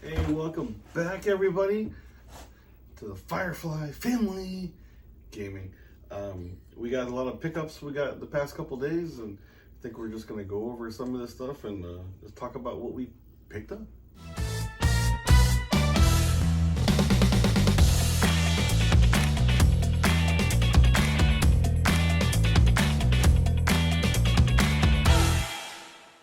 Hey, welcome back, everybody, to the Firefly Family Gaming. We got a lot of pickups we got the past couple days, and I think we're just going to go over some of this stuff and just talk about what we picked up.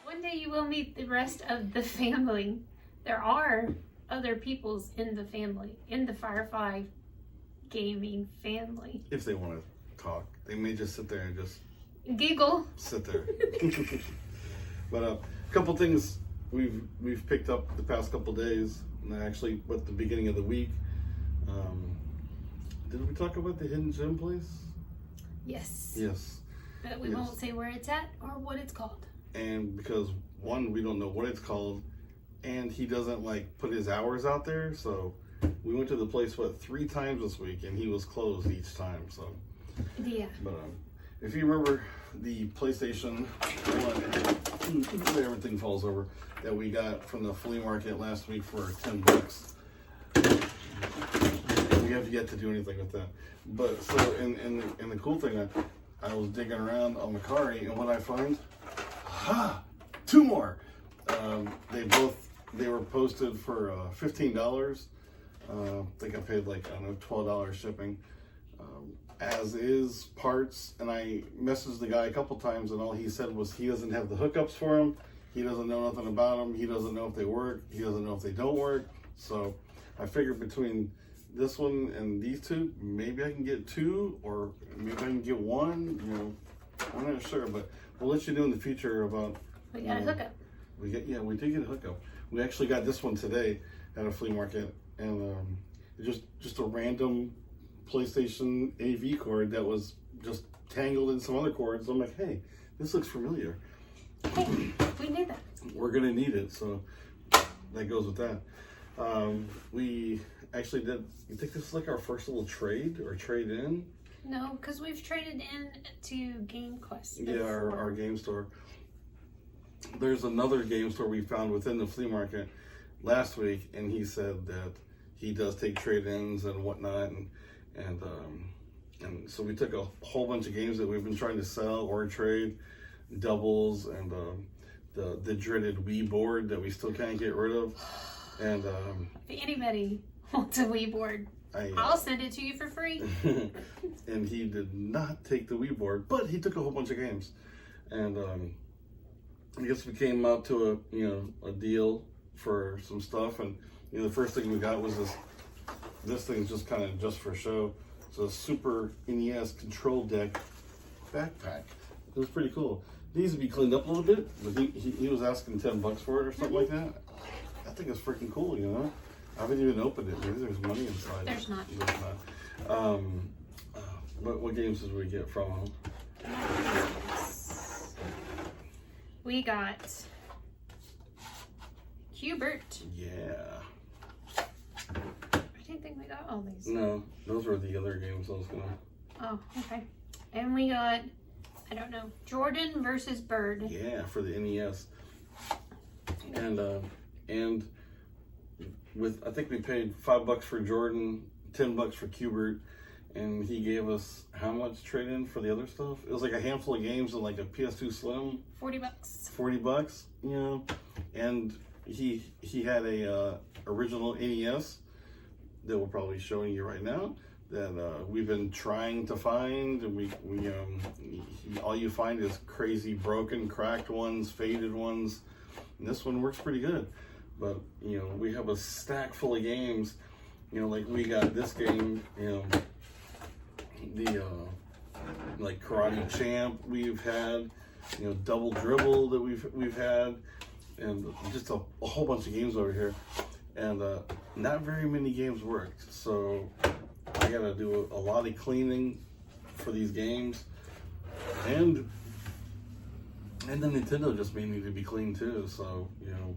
One day you will meet the rest of the family. There are other peoples in the family, in the Firefly Gaming family. If they want to talk, they may just sit there and just giggle. Sit there. But a couple things we've picked up the past couple days, and actually at the beginning of the week. Did we talk about the hidden gem place? Yes. Yes. But we won't say where it's at or what it's called. And because one, we don't know what it's called, and he doesn't like put his hours out there, so we went to the place 3 times this week, and he was closed each time. So yeah. But if you remember the PlayStation 1, everything falls over, that we got from the flea market last week for $10. We have yet to do anything with that. But so, and the cool thing, I was digging around on Macari, and what I find, 2 more. They were posted for $15. I think I paid like, I don't know, $12 shipping. As is parts, and I messaged the guy a couple times, and all he said was he doesn't have the hookups for them. He doesn't know nothing about them. He doesn't know if they work. He doesn't know if they don't work. So I figured between this one and these two, maybe I can get 2, or maybe I can get 1. You know, I'm not sure, but we'll let you know in the future about. We got a hookup. We did get a hookup. We actually got this one today at a flea market, and just a random PlayStation AV cord that was just tangled in some other cords. I'm like, hey, this looks familiar. Hey, we need that. We're gonna need it, so that goes with that. We actually did. You think this is like our first little trade or trade in? No, because we've traded in to Game Quest. Yeah, our game store. There's another game store we found within the flea market last week, and he said that he does take trade-ins and whatnot, and so we took a whole bunch of games that we've been trying to sell or trade, doubles, and the dreaded Wii board that we still can't get rid of. And if anybody wants a Wii board, I'll send it to you for free. And he did not take the Wii board, but he took a whole bunch of games, and I guess we came out to a deal for some stuff, and the first thing we got was this thing's just kind of just for show. It's a Super NES control deck backpack. It was pretty cool. It needs to be cleaned up a little bit, but he was asking $10 for it or something like that. I think it's freaking cool, I haven't even opened it. Maybe there's money inside. There's not. What games did we get from him? We got Hubert. Yeah. I didn't think we got all these. No, those were the other games I was gonna. Oh, okay. And we got, I don't know, Jordan versus Bird. Yeah, for the NES. And with, I think we paid $5 for Jordan, $10 for Hubert, and he gave us how much trade-in for the other stuff? It was like a handful of games and like a PS2 Slim. $40. $40, and he had a original NES that we're probably showing you right now that we've been trying to find, and all you find is crazy broken, cracked ones, faded ones, and this one works pretty good. But we have a stack full of games, like we got this game, the like Karate Champ we've had, Double Dribble that we've had, and just a whole bunch of games over here, and not very many games worked, so I gotta do a lot of cleaning for these games, and the Nintendo just may need to be cleaned too, so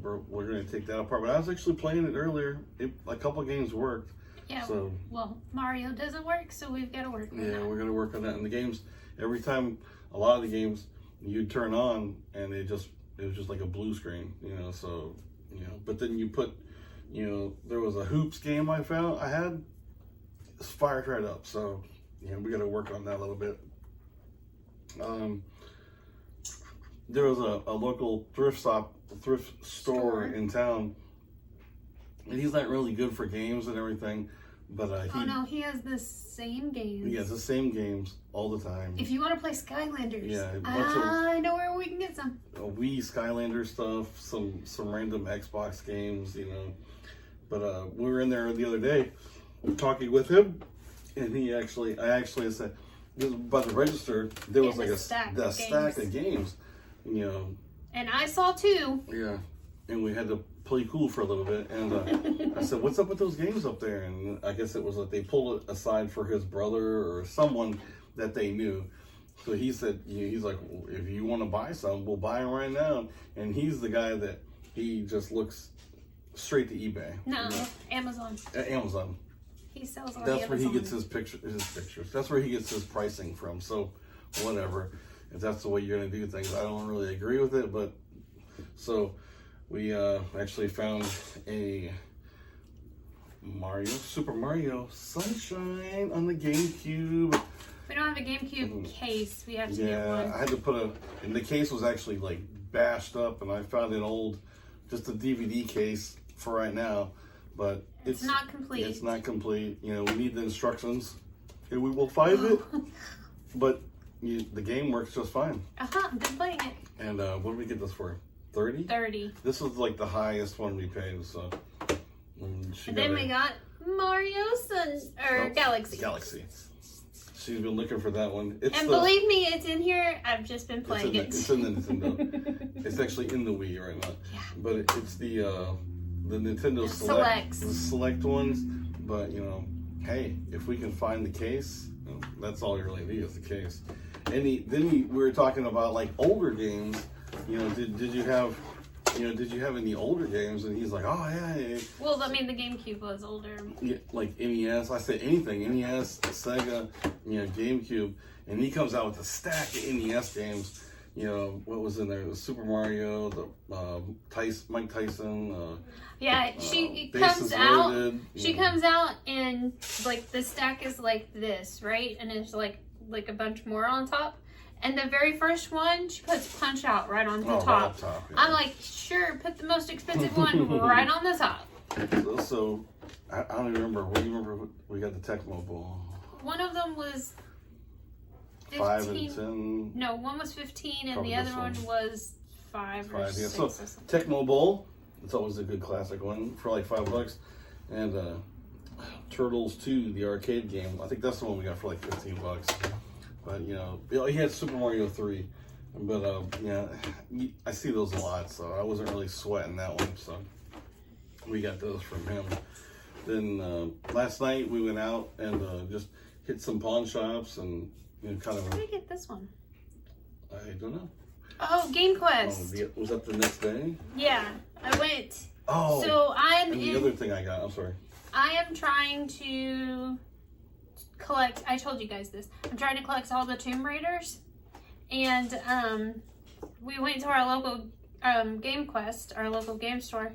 we're gonna take that apart. But I was actually playing it earlier. A couple of games worked. Yeah. So well, Mario doesn't work, so we've got to work on that. Yeah, we're gonna work on that. And the games, every time, a lot of the games you'd turn on and it was just like a blue screen, so but then you put you know, there was a hoops game I had. It's fired right up. So, you know, we got to work on that a little bit. There was a local thrift store in town, and he's not really good for games and everything, but he has the same games. He has the same games all the time. If you want to play Skylanders, yeah, I know where we can get some. Wii Skylander stuff, some random Xbox games, you know. But we were in there the other day talking with him, and I actually said, by the register, there was like a stack of games, you know. And I saw two. Yeah, and we had to play cool for a little bit. And I said, "What's up with those games up there?" And I guess it was like they pulled it aside for his brother or someone that they knew. So he said, he's like, well, "If you want to buy some, we'll buy them right now." And he's the guy that he just looks straight to eBay. No, you know? Amazon. Amazon. He sells on That's Amazon. where he gets his pictures. That's where he gets his pricing from. So, whatever. If that's the way you're gonna do things, I don't really agree with it. But so we actually found a Super Mario Sunshine on the GameCube. We don't have a GameCube case. We have to get one. Yeah, I had to put and the case was actually like bashed up, and I found just a DVD case for right now. But it's not complete. It's not complete. You know, we need the instructions, and we will find it. But the game works just fine. I've been playing it. And what did we get this for? 30? 30. This was like the highest one we paid. So. And then we got Mario Galaxy. Galaxy. She's been looking for that one. Believe me, it's in here. I've just been playing it. It's in the Nintendo. It's actually in the Wii right now. Yeah. But it's the Nintendo the select ones. But you know, hey, if we can find the case, that's all you really need is the case. And we were talking about like older games. You know, did you have any older games? And he's like, oh yeah. Well, I mean, the GameCube was older. Yeah, like NES. I said anything. NES, Sega, GameCube. And he comes out with a stack of NES games. You know, what was in there? The Super Mario, the Mike Tyson. Yeah, she comes out. She comes out and like the stack is like this, right? And it's like a bunch more on top. And the very first one, she puts Punch Out right on the top. Right on top, yeah. I'm like, sure, put the most expensive one right on the top. So I don't even remember. What do you remember? We got the Tecmo Ball. One of them was 15. 5 and 10. No, one was 15 and the other one was 5 or 6. Yeah. So Tecmo Ball, it's always a good classic one for like $5. And Turtles 2, the arcade game. I think that's the one we got for like $15. But he had Super Mario 3. But yeah, I see those a lot, so I wasn't really sweating that one. So we got those from him. Then last night we went out and just hit some pawn shops and kind of. How did I get this one? I don't know. Oh, Game Quest. Oh, was that the next day? Yeah, I went. Oh. So the other thing I got. I'm sorry. I am trying to collect. I told you guys this. I'm trying to collect all the Tomb Raiders, and we went to our local Game Quest, our local game store,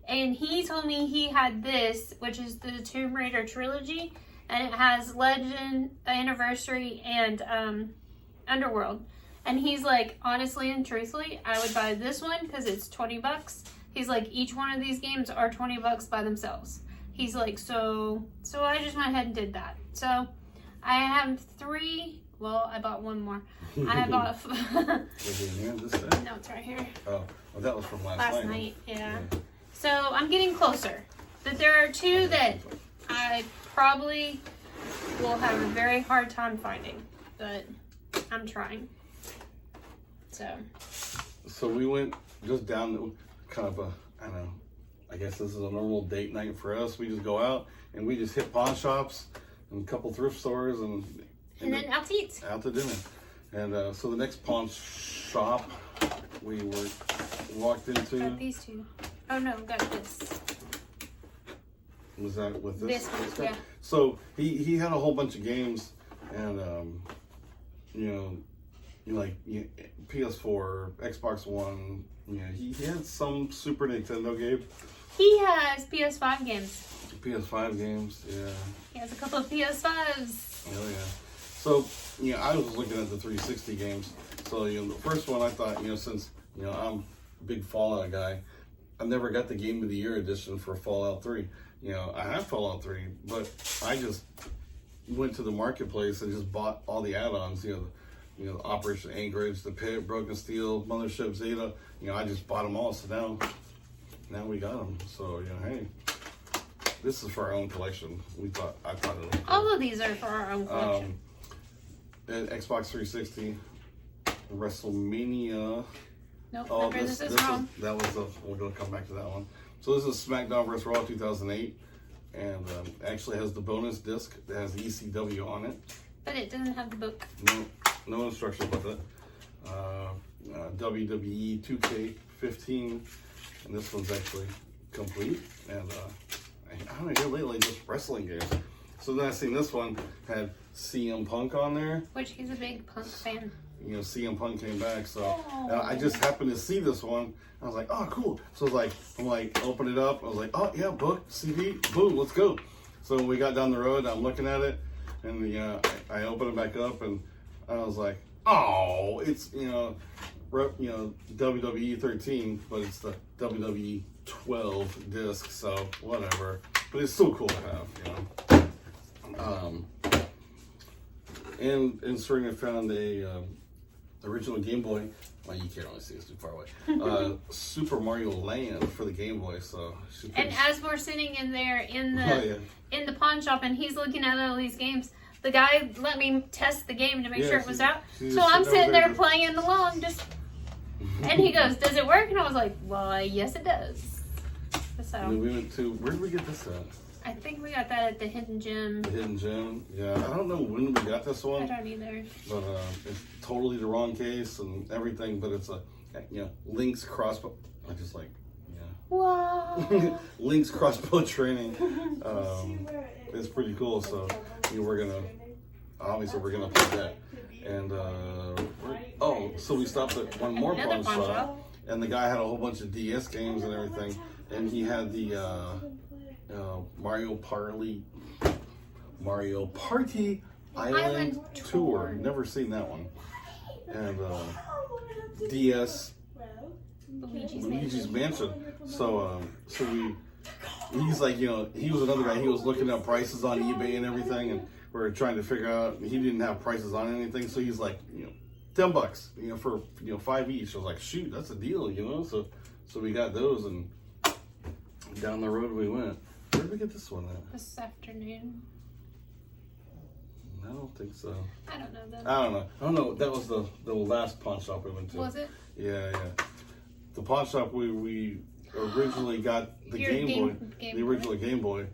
and he told me he had this, which is the Tomb Raider Trilogy, and it has Legend, Anniversary, and Underworld. And he's like, honestly and truthfully, I would buy this one because it's $20. He's like, each one of these games are $20 by themselves. He's like, so I just went ahead and did that. So I have 3. Well, I bought one more. I bought. Was it in here this time? No, it's right here. Oh, well, that was from last night. Yeah. So I'm getting closer. But there are 2 that I probably will have a very hard time finding. But I'm trying. So we went just down kind of I don't know. I guess this is a normal date night for us. We just go out and we just hit pawn shops and a couple thrift stores and then out to eat. Out to dinner. And so the next pawn shop we walked into. Got these 2. Oh no, got this. Was that with this? This one, yeah. So he had a whole bunch of games and like PS4, Xbox One. He had some Super Nintendo game. He has PS5 games. PS5 games, yeah. He has a couple of PS5s. Oh yeah. So, I was looking at the 360 games. So, the first one I thought, since, I'm a big Fallout guy, I never got the Game of the Year edition for Fallout 3. I have Fallout 3, but I just went to the marketplace and just bought all the add-ons, Operation Anchorage, The Pit, Broken Steel, Mothership Zeta. I just bought them all. So now we got them. So, hey, this is for our own collection. I thought it was cool. All of these are for our own collection. And Xbox 360, WrestleMania. Nope, this is wrong. We're going to come back to that one. So this is SmackDown vs. Raw 2008. And actually has the bonus disc that has ECW on it. But it doesn't have the book. No instructions with it. WWE 2K15. And this one's actually complete. And I don't know, lately just wrestling games. So then I seen this one had CM Punk on there. Which he's a big Punk fan. CM Punk came back, so I just happened to see this one. I was like, oh, cool. So I'm like, open it up. I was like, oh, yeah, book, CD, boom, let's go. So we got down the road, I'm looking at it, and I opened it back up, and I was like, oh, it's, WWE 13, but it's the WWE 12 disc, so whatever. But it's still cool to have, And Serena found a original Game Boy. Well, you can't really see it's too far away. Super Mario Land for the Game Boy. So. And as we're sitting in there in the pawn shop, and he's looking at all these games, the guy let me test the game to make sure it was out. So I'm sitting there playing along, and he goes, "Does it work?" And I was like, "Well, yes, it does." So. And then we went to, where did we get this at? I think we got that at the Hidden Gem. The Hidden Gem, yeah. I don't know when we got this one. I don't either. But it's totally the wrong case and everything. But it's Link's crossbow. I just Wow. Link's crossbow training. It's pretty cool. So we're gonna play that. And so we stopped at one more pawn shop, and the guy had a whole bunch of DS games and everything, and he had the Mario Party Island Tour. Never seen that one. And DS Luigi's Mansion. So he's like, he was another guy. He was looking at prices on eBay and everything, and we were trying to figure out. He didn't have prices on anything, so he's like, $10, for 5 each. I was like, shoot, that's a deal, So we got those, and down the road we went. Where did we get this one at? This afternoon. I don't think so. I don't know that. I don't know. That was the last pawn shop we went to. Was it? Yeah. The pawn shop we originally got the Game Boy, the original Game Boy.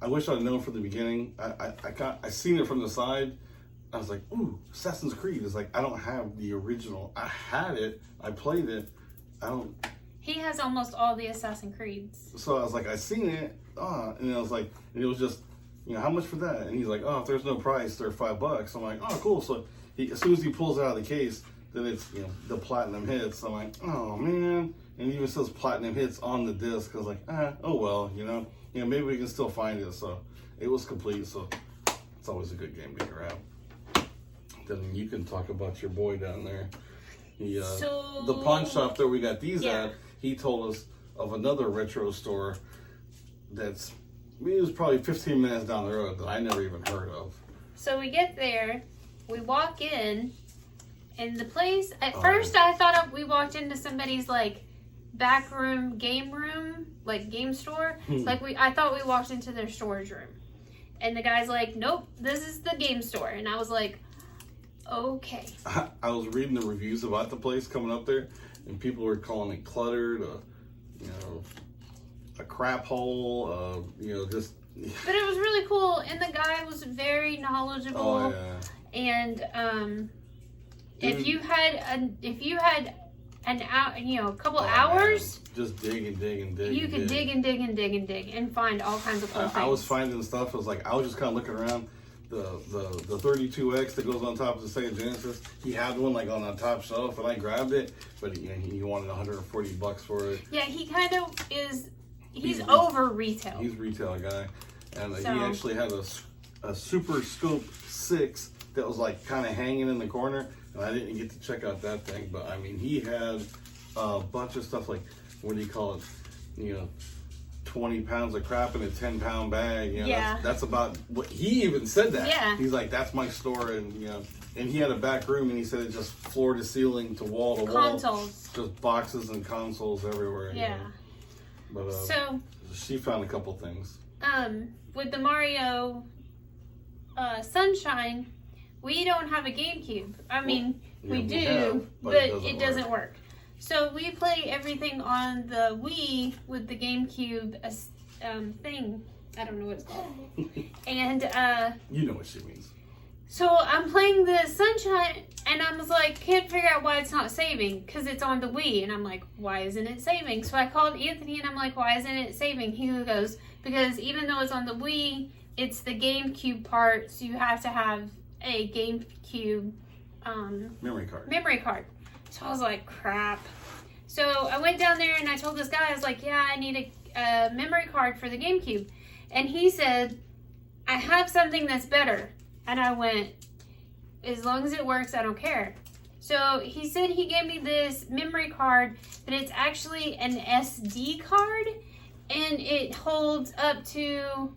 I wish I'd known from the beginning. I seen it from the side. I was like, ooh, Assassin's Creed. It's like, I don't have the original. I had it. I played it. He has almost all the Assassin's Creeds. So I was like, I seen it, and I was like, and it was just, how much for that? And he's like, oh, if there's no price, they're $5. I'm like, oh, cool. So as soon as he pulls it out of the case, then it's, the platinum hits. I'm like, oh man, and it even says platinum hits on the disc. I was like, oh well, maybe we can still find it. So it was complete. So it's always a good game to grab. Then you can talk about your boy down there. The pawn shop that we got these at, he told us of another retro store it was probably 15 minutes down the road that I never even heard of. So we get there, we walk in, and the place, at first I thought we walked into somebody's back room, game store. I thought we walked into their storage room. And the guy's like, nope, this is the game store. And I was like, okay. I was reading the reviews about the place coming up there, and people were calling it cluttered, a crap hole, just. But it was really cool, and the guy was very knowledgeable. Oh yeah. And if you had an hour, a couple hours, man. Just dig and dig and dig. You could dig and dig and dig and dig and find all kinds of cool things. I was finding stuff. I was just kind of looking around. the 32X that goes on top of the Sega Genesis. He had one like on the top shelf, and I grabbed it, but he wanted $140 for it. Yeah, he kind of is. He's over retail. He's a retail guy, and he actually had a Super Scope 6 that was like kind of hanging in the corner, and I didn't get to check out that thing. But I mean, he had a bunch of stuff like, what do you call it? 20 pounds of crap in a 10-pound bag. That's about what he even said that. Yeah. He's like, that's my store, and and he had a back room, and he said it just floor to ceiling to wall to wall. Consoles. Just boxes and consoles everywhere. Yeah. But so she found a couple things. With the Mario Sunshine, we don't have a GameCube. I mean, we do, but it doesn't work. So we play everything on the Wii with the GameCube thing. I don't know what it's called. And you know what she means. So I'm playing the Sunshine, and I was like, can't figure out why it's not saving, because it's on the Wii. And I'm like, why isn't it saving? So I called Anthony, and I'm like, why isn't it saving? He goes, because even though it's on the Wii, it's the GameCube part, so you have to have a GameCube memory card. So I was like, crap. So I went down there, and I told this guy, I was like, yeah, I need a memory card for the GameCube. And he said, I have something that's better. And I went, as long as it works, I don't care. So he said he gave me this memory card, but it's actually an SD card, and it holds up to,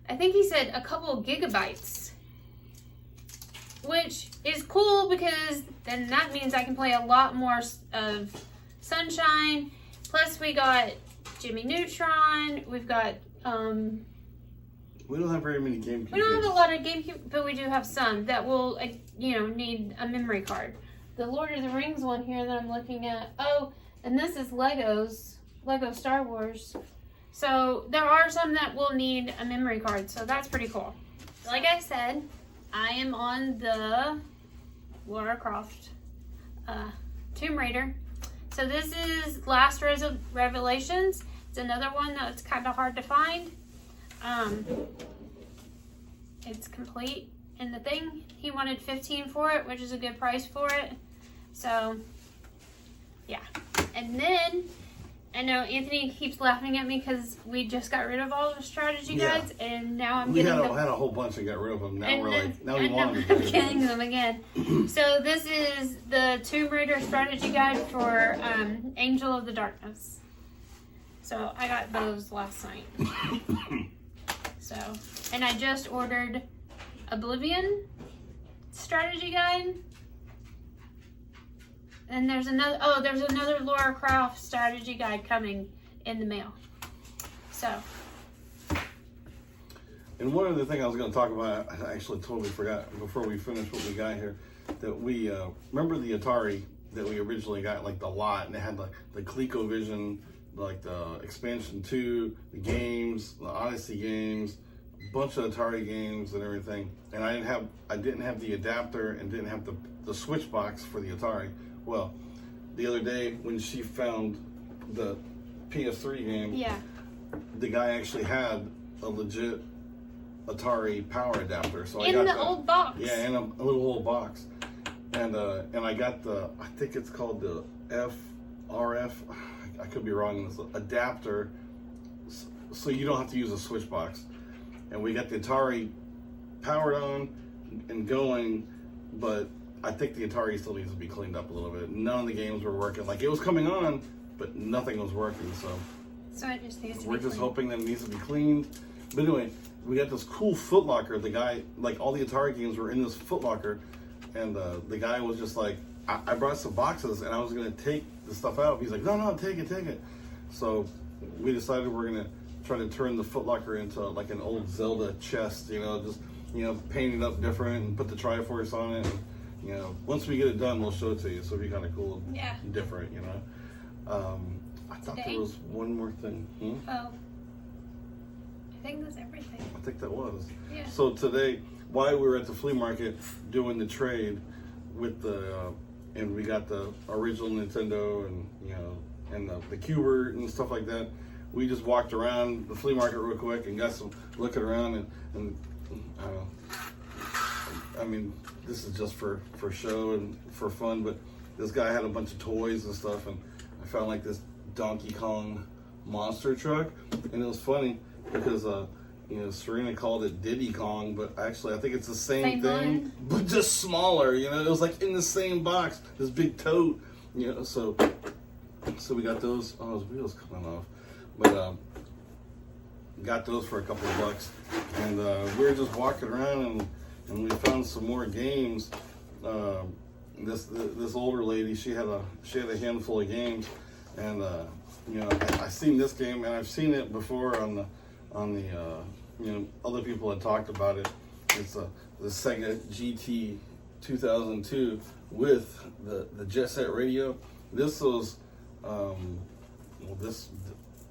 I think he said a couple of gigabytes, which is cool because then that means I can play a lot more of Sunshine. Plus we got Jimmy Neutron, we've got, we don't have very many GameCube. We don't have a lot of GameCube, but we do have some that will, need a memory card. The Lord of the Rings one here that I'm looking at. Oh, and this is Lego Star Wars. So there are some that will need a memory card, so that's pretty cool. Like I said, I am on the Lara Croft Tomb Raider. So this is Last Revelations. It's another one that's kind of hard to find. It's complete in the thing. He wanted $15 for it, which is a good price for it. So, yeah. And then, I know Anthony keeps laughing at me because we just got rid of all the strategy guides, and now I'm getting them. We had a whole bunch and got rid of them. Now we want them. I'm getting them again. So this is the Tomb Raider strategy guide for Angel of the Darkness. So I got those last night. So, and I just ordered Oblivion strategy guide. And there's another Lara Croft strategy guide coming in the mail. So. And one other thing I was going to talk about, I actually totally forgot before we finish what we got here, that we, remember the Atari that we originally got, like the lot, and it had like the ColecoVision, like the Expansion 2, the games, the Odyssey games, a bunch of Atari games and everything. And I didn't have the adapter and didn't have the switch box for the Atari. Well, the other day when she found the PS3 game, the guy actually had a legit Atari power adapter. So I got the old box. Yeah, in a little old box. And I got I think it's called the FRF. I could be wrong in this adapter, so you don't have to use a switch box. And we got the Atari powered on and going, but I think the Atari still needs to be cleaned up a little bit. None of the games were working. Like, it was coming on, but nothing was working. So it just needs to be we're just hoping that it needs to be cleaned. But anyway, we got this cool footlocker. The guy, like, all the Atari games were in this footlocker, and the guy was just like, I brought some boxes and I was gonna take the stuff out. He's like, no, take it. So we decided we're gonna try to turn the footlocker into like an old Zelda chest, just paint it up different and put the Triforce on it. And, once we get it done, we'll show it to you. So it'll be kind of cool, and different, I thought there was one more thing. Oh, I think that's everything. I think that was. Yeah. So today, while we were at the flea market doing the trade with and we got the original Nintendo and the Cubert and stuff like that, we just walked around the flea market real quick and got some looking around and I don't know, I mean, this is just for show and for fun, but this guy had a bunch of toys and stuff, and I found like this Donkey Kong monster truck, and it was funny because Serena called it Diddy Kong, but actually I think it's the same thing, but just smaller. It was like in the same box, this big tote. So we got those. Oh, those wheels coming off, but got those for a couple of bucks, and we were just walking around and we found some more games. This older lady, she had a handful of games, and I seen this game, and I've seen it before on the other people had talked about it. It's the Sega GT 2002 with the Jet Set radio. This was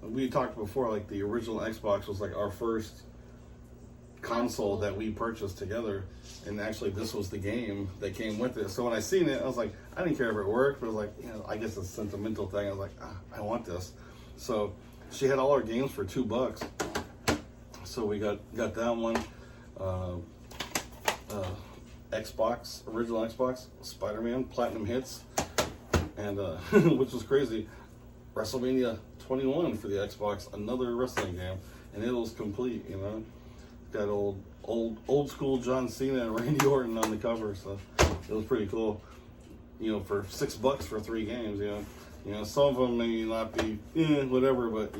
we talked before, like the original Xbox was like our first console that we purchased together, and actually this was the game that came with it. So when I seen it, I was like, I didn't care if it worked, but it was like, I guess it's a sentimental thing. I was like, I want this. So she had all our games for $2. So we got that one, Xbox, original Xbox, Spider-Man, Platinum Hits, and which was crazy, WrestleMania 21 for the Xbox, another wrestling game, and it was complete. Got old school John Cena and Randy Orton on the cover, so it was pretty cool. For $6 for 3 games. Some of them may not be whatever, but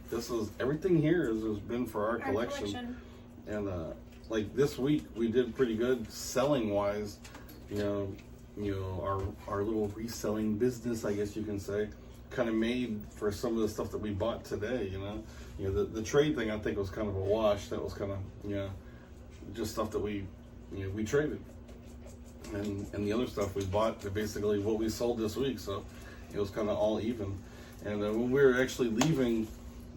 this is everything here has been for our collection. And like this week we did pretty good selling wise. Our little reselling business, I guess you can say, kind of made for some of the stuff that we bought today. The trade thing I think was kind of a wash. That was kind of just stuff that we traded, and the other stuff we bought basically what we sold this week. So it was kind of all even. And when we were actually leaving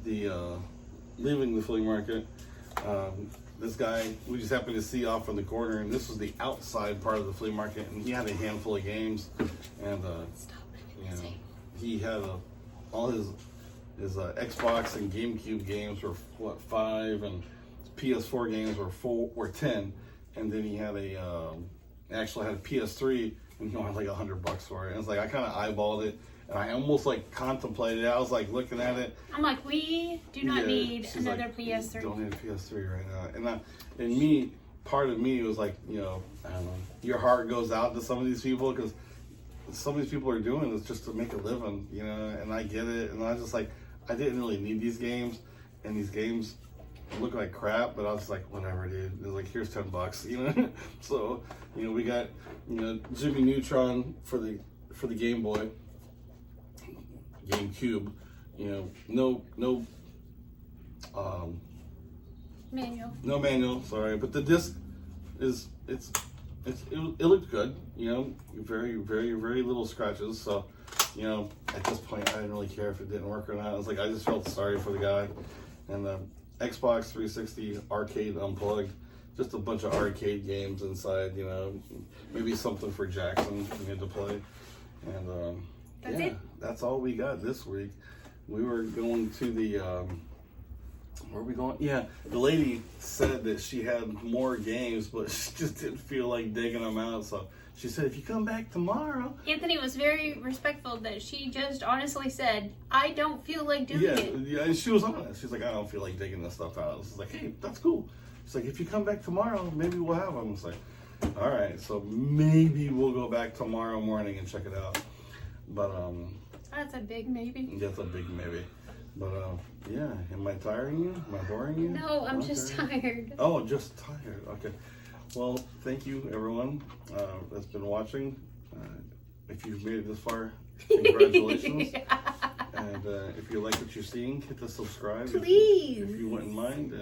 the flea market, this guy we just happened to see off in the corner, and this was the outside part of the flea market, and he had a handful of games, and he had all his Xbox and GameCube games were $5, and PS4 games were $10, and then he had actually had a PS3, and he wanted like $100 for it. And it's like I kind of eyeballed it, and I almost like contemplated it. I was like looking at it. I'm like, we do not need another PS3. Don't need a PS3 right now. And me, part of me was like, I don't know, your heart goes out to some of these people because some of these people are doing this just to make a living, and I get it. And I was just like, I didn't really need these games, and these games look like crap, but I was like, whatever, dude. It was like, here's $10, So, we got, Jimmy Neutron for the Game Boy, GameCube, no manual. No manual, sorry, but the disc it looked good, very, very, very little scratches. So, at this point, I didn't really care if it didn't work or not. I was like, I just felt sorry for the guy. And Xbox 360 arcade unplugged, just a bunch of arcade games inside, maybe something for Jackson to play. And that's all we got this week. We were going to the where are we going? Yeah, the lady said that she had more games, but she just didn't feel like digging them out. So she said, if you come back tomorrow. Anthony was very respectful that she just honestly said, I don't feel like doing it. Yeah, and she was honest. She's like, I don't feel like digging this stuff out. She's like, hey, that's cool. She's like, if you come back tomorrow, maybe we'll have them. It's like, all right, so maybe we'll go back tomorrow morning and check it out. But that's a big maybe. That's a big maybe. But yeah, am I tiring you? Am I boring you? No, I'm just tired. Oh, just tired. Okay. Well, thank you everyone that's been watching. If you've made it this far, congratulations. And if you like what you're seeing, hit the subscribe. Please. If you wouldn't mind,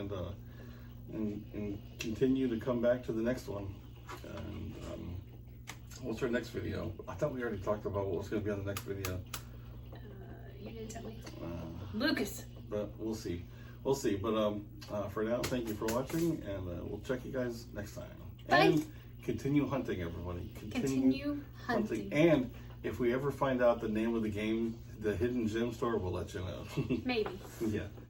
and continue to come back to the next one. And what's our next video? I thought we already talked about what was going to be on the next video. You didn't tell me. Lucas. But we'll see. We'll see. But for now, thank you for watching, and we'll check you guys next time. Bye. And continue hunting, everybody. Continue hunting. And if we ever find out the name of the game, the Hidden Gem Store, we'll let you know. Maybe. Yeah.